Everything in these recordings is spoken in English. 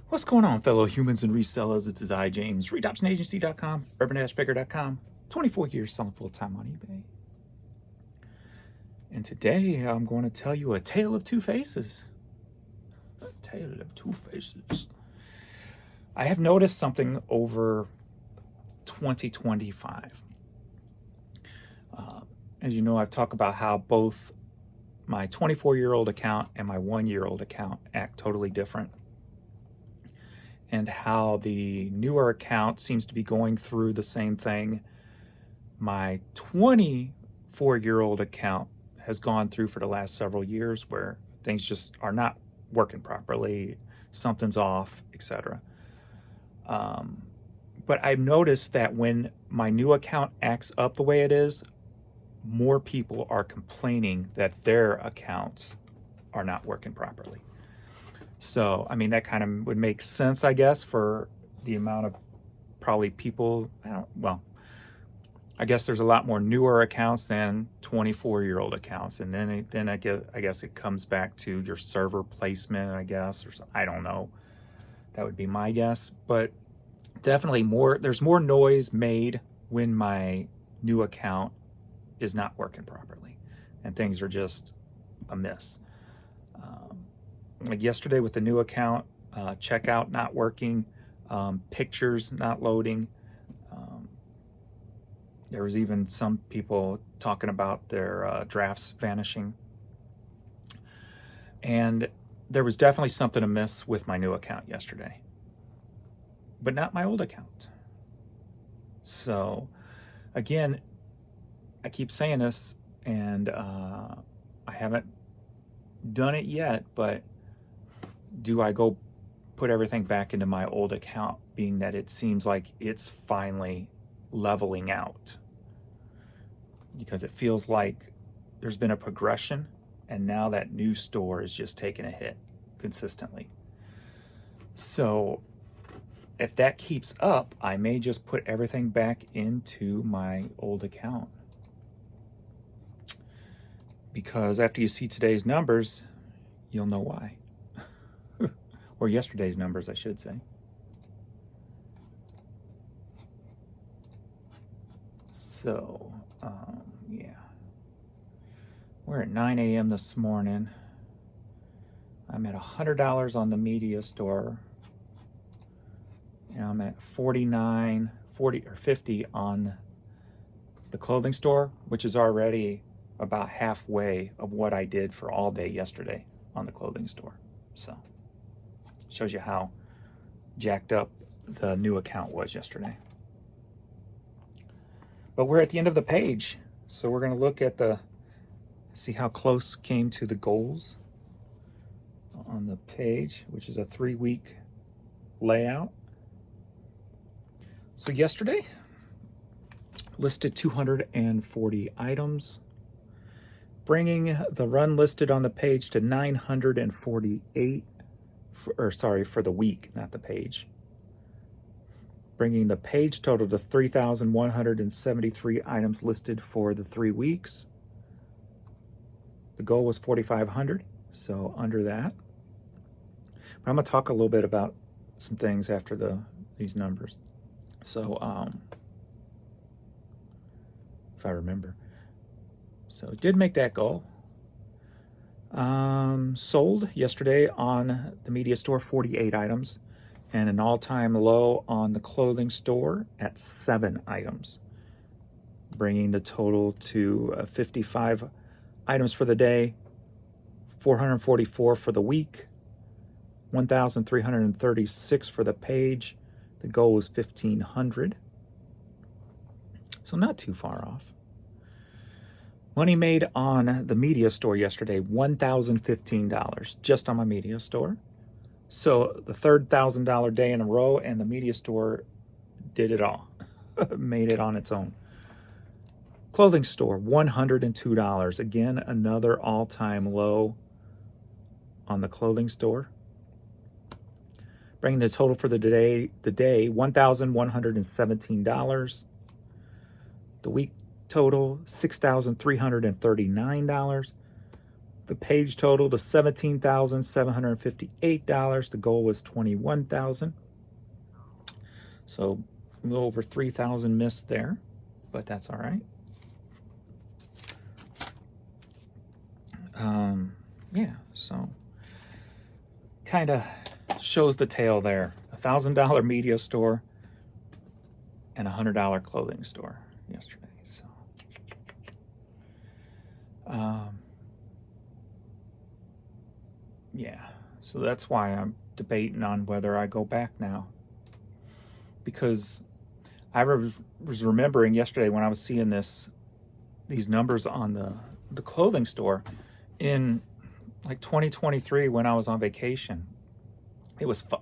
What's going on, fellow humans and resellers? This is I, James, readoptionagency.com, urban-bigger.com, 24 years selling full-time on eBay. And today I'm going to tell you a tale of two faces. A tale of two faces. I have noticed something over 2025. As you know, I've talked about how both my 24-year-old account and my 1-year-old account act totally different, and how the newer account seems to be going through the same thing my 24-year-old account has gone through for the last several years, where things just are not working properly, something's off, etc. But I've noticed that when my new account acts up the way it is, more people are complaining that their accounts are not working properly. So, I mean, that kind of would make sense, I guess, for the amount of probably people. I guess there's a lot more newer accounts than 24-year-old accounts. And then I guess it comes back to your server placement, I guess, or I don't know. That would be my guess. But definitely there's more noise made when my new account is not working properly and things are just amiss. Like yesterday with the new account, checkout not working, pictures not loading. There was even some people talking about their drafts vanishing. And there was definitely something amiss with my new account yesterday, but not my old account. So again, I keep saying this, and I haven't done it yet, but do I go put everything back into my old account, being that it seems like it's finally leveling out? Because it feels like there's been a progression, and now that new store is just taking a hit consistently. So if that keeps up, I may just put everything back into my old account. Because after you see today's numbers, you'll know why. Or yesterday's numbers, I should say. So, yeah. We're at 9 a.m. this morning. I'm at $100 on the media store. And I'm at 49, 40, or 50 on the clothing store, which is already about halfway of what I did for all day yesterday on the clothing store. So, shows you how jacked up the new account was yesterday. But we're at the end of the page, so we're going to look at see how close came to the goals on the page, which is a 3-week layout. So yesterday, listed 240 items, bringing the run listed on the page to 948, for the week, not the page. Bringing the page total to 3,173 items listed for the 3 weeks. The goal was 4,500, so under that. But I'm going to talk a little bit about some things after these numbers. So, if I remember. So it did make that goal. Sold yesterday on the media store 48 items, and an all-time low on the clothing store at 7 items, bringing the total to 55 items for the day, 444 for the week, 1,336 for the page. The goal was 1,500, so not too far off. Money made on the media store yesterday, $1,015, just on my media store. So the third $1,000 day in a row, and the media store did it all. Made it on its own. Clothing store, $102. Again, another all-time low on the clothing store. Bringing the total for the day $1,117. The week total, $6,339. The page total to $17,758. The goal was $21,000. So a little over 3,000 missed there, but that's all right. Yeah, so kind of shows the tale there. $1,000 media store and $100 clothing store yesterday. So, yeah, so that's why I'm debating on whether I go back now. Because I was remembering yesterday when I was seeing these numbers on the clothing store in like 2023 when I was on vacation.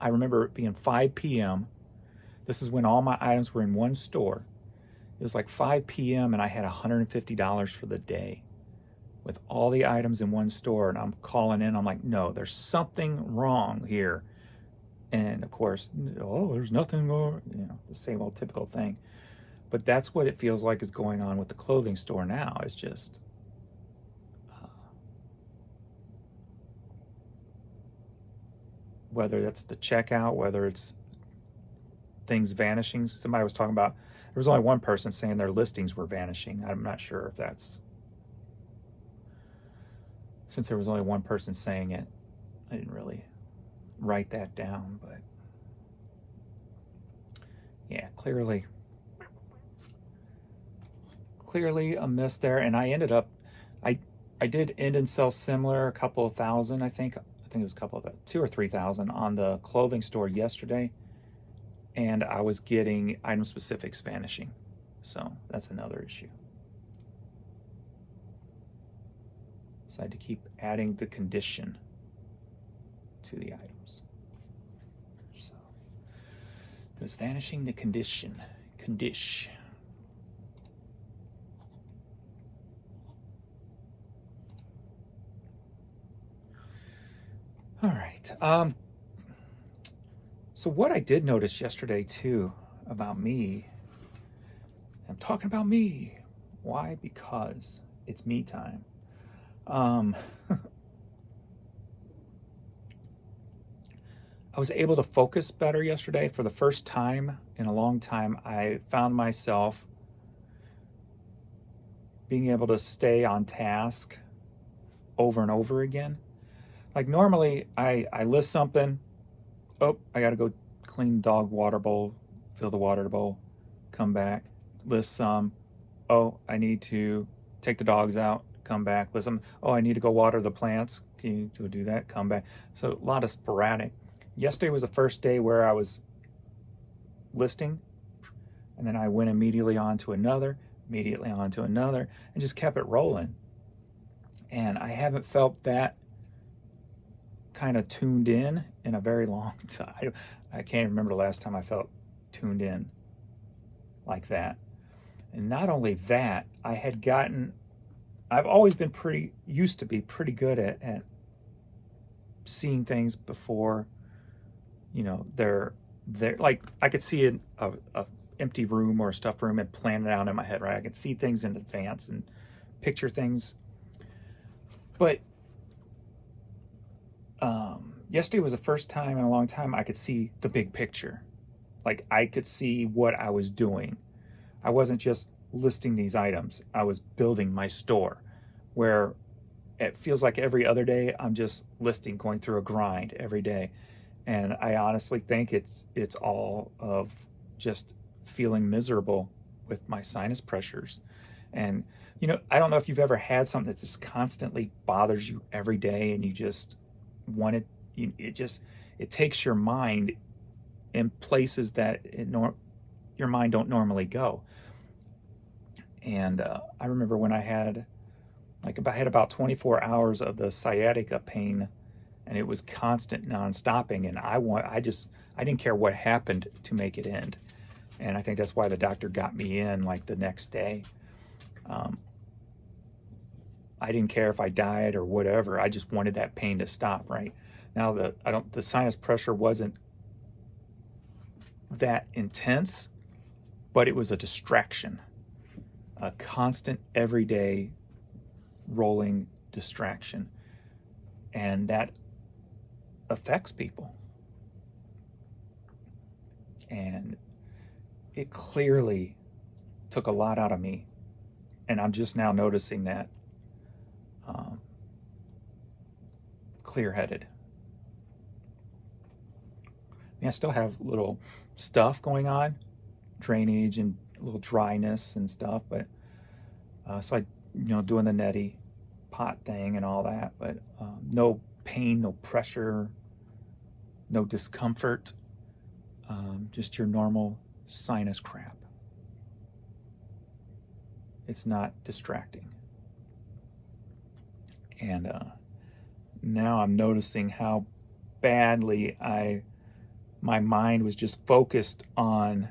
I remember it being 5 p.m. This is when all my items were in one store. It was like 5 p.m. and I had $150 for the day with all the items in one store. And I'm calling in. I'm like, no, there's something wrong here. And of course, oh, there's nothing more, the same old typical thing. But that's what it feels like is going on with the clothing store now. It's just, whether that's the checkout, whether it's things vanishing. Somebody was talking about, there was only one person saying their listings were vanishing. I'm not sure if that's, since there was only one person saying it, I didn't really write that down, but yeah, clearly a miss there. And I ended up, I did end and sell similar, a couple of thousand, I think it was a couple of 2,000 or 3,000 on the clothing store yesterday, and I was getting item specifics vanishing, so that's another issue. So I had to keep adding the condition to the items. So it was vanishing the condition. All right. So what I did notice yesterday too about me, I'm talking about me. Why? Because it's me time. I was able to focus better yesterday. For the first time in a long time, I found myself being able to stay on task over and over again. Like normally I list something, oh, I gotta go clean the dog water bowl, fill the water bowl, come back, list some, oh, I need to take the dogs out, come back, list some, oh, I need to go water the plants, can you go do that, come back. So a lot of sporadic. Yesterday was the first day where I was listing, and then I went immediately on to another, and just kept it rolling. And I haven't felt that kind of tuned in a very long time. I can't remember the last time I felt tuned in like that. And not only that, I've always been used to be pretty good at seeing things before, they're like, I could see a empty room or a stuffed room and plan it out in my head, right? I could see things in advance and picture things. But yesterday was the first time in a long time I could see the big picture. Like I could see what I was doing. I wasn't just listing these items. I was building my store, where it feels like every other day I'm just listing, going through a grind every day. And I honestly think it's all of just feeling miserable with my sinus pressures. And I don't know if you've ever had something that just constantly bothers you every day, and you just want it. It takes your mind in places that your mind don't normally go. And I remember when I had about 24 hours of the sciatica pain, and it was constant, non-stopping, and I didn't care what happened to make it end. And I think that's why the doctor got me in like the next day. I didn't care if I died or whatever. I just wanted that pain to stop, right? Now the sinus pressure wasn't that intense, but it was a distraction, a constant, everyday, rolling distraction. And that affects people. And it clearly took a lot out of me. And I'm just now noticing that clear-headed. I still have little stuff going on, drainage and a little dryness and stuff, but so I, doing the neti pot thing and all that, but no pain, no pressure, no discomfort, just your normal sinus crap. It's not distracting. And now I'm noticing how badly my mind was just focused on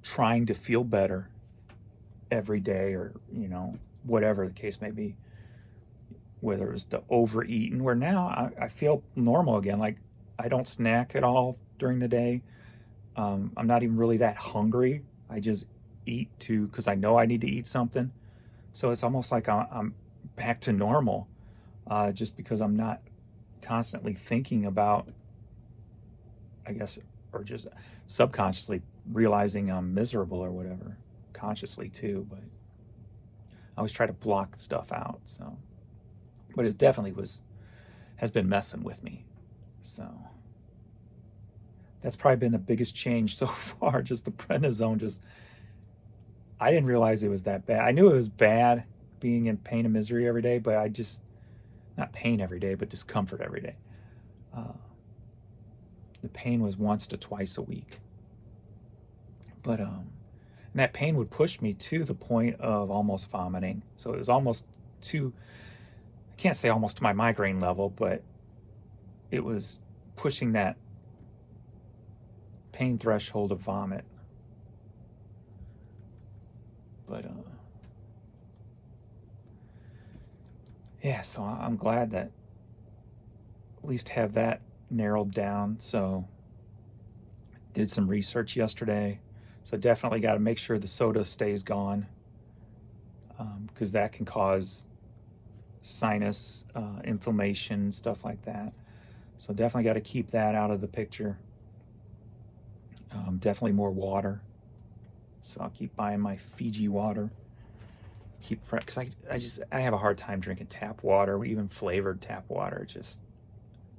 trying to feel better every day, or whatever the case may be, whether it's the overeating, where now I feel normal again. Like, I don't snack at all during the day. I'm not even really that hungry. I just eat because I know I need to eat something. So it's almost like I'm back to normal, just because I'm not constantly thinking about, I guess, or just subconsciously realizing I'm miserable or whatever, consciously too, but I always try to block stuff out. So, but it definitely has been messing with me. So that's probably been the biggest change so far. Just the prednisone. I didn't realize it was that bad. I knew it was bad being in pain and misery every day, but not pain every day, but discomfort every day. The pain was once to twice a week. But and that pain would push me to the point of almost vomiting. So it was almost I can't say almost to my migraine level, but it was pushing that pain threshold of vomit. But yeah, so I'm glad that at least have that narrowed down. So did some research yesterday. So definitely got to make sure the soda stays gone, because that can cause sinus inflammation, stuff like that. So definitely got to keep that out of the picture. Definitely more water. So I'll keep buying my Fiji water. Keep fresh, because I have a hard time drinking tap water, even flavored tap water.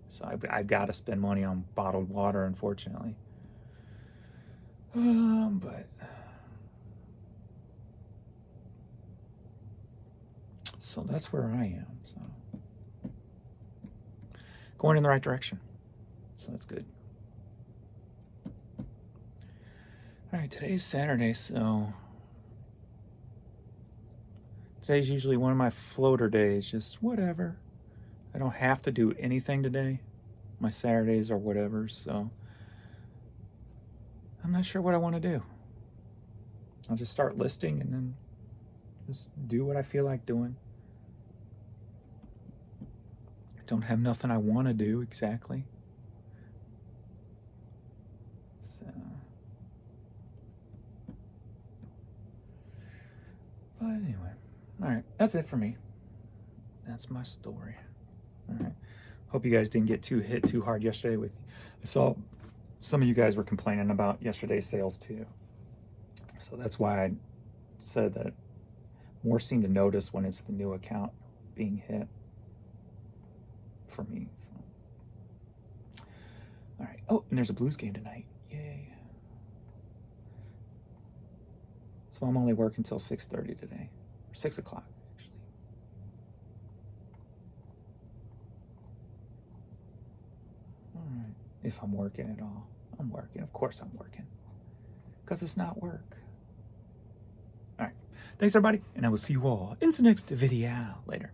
So I've got to spend money on bottled water, unfortunately. But so that's where I am. So going in the right direction. So that's good. All right, today's Saturday, so today's usually one of my floater days, just whatever. I don't have to do anything today. My Saturdays or whatever, so I'm not sure what I want to do. I'll just start listing and then just do what I feel like doing. I don't have nothing I want to do exactly. So, but anyway, all right, that's it for me. That's my story. All right. Hope you guys didn't get hit too hard yesterday. I saw some of you guys were complaining about yesterday's sales too. So that's why I said that more seem to notice when it's the new account being hit for me. So. All right. Oh, and there's a Blues game tonight. Yay. So I'm only working till 6:30 today, or 6 o'clock. If I'm working at all. I'm working. Of course I'm working. Because it's not work. All right. Thanks, everybody. And I will see you all in the next video. Later.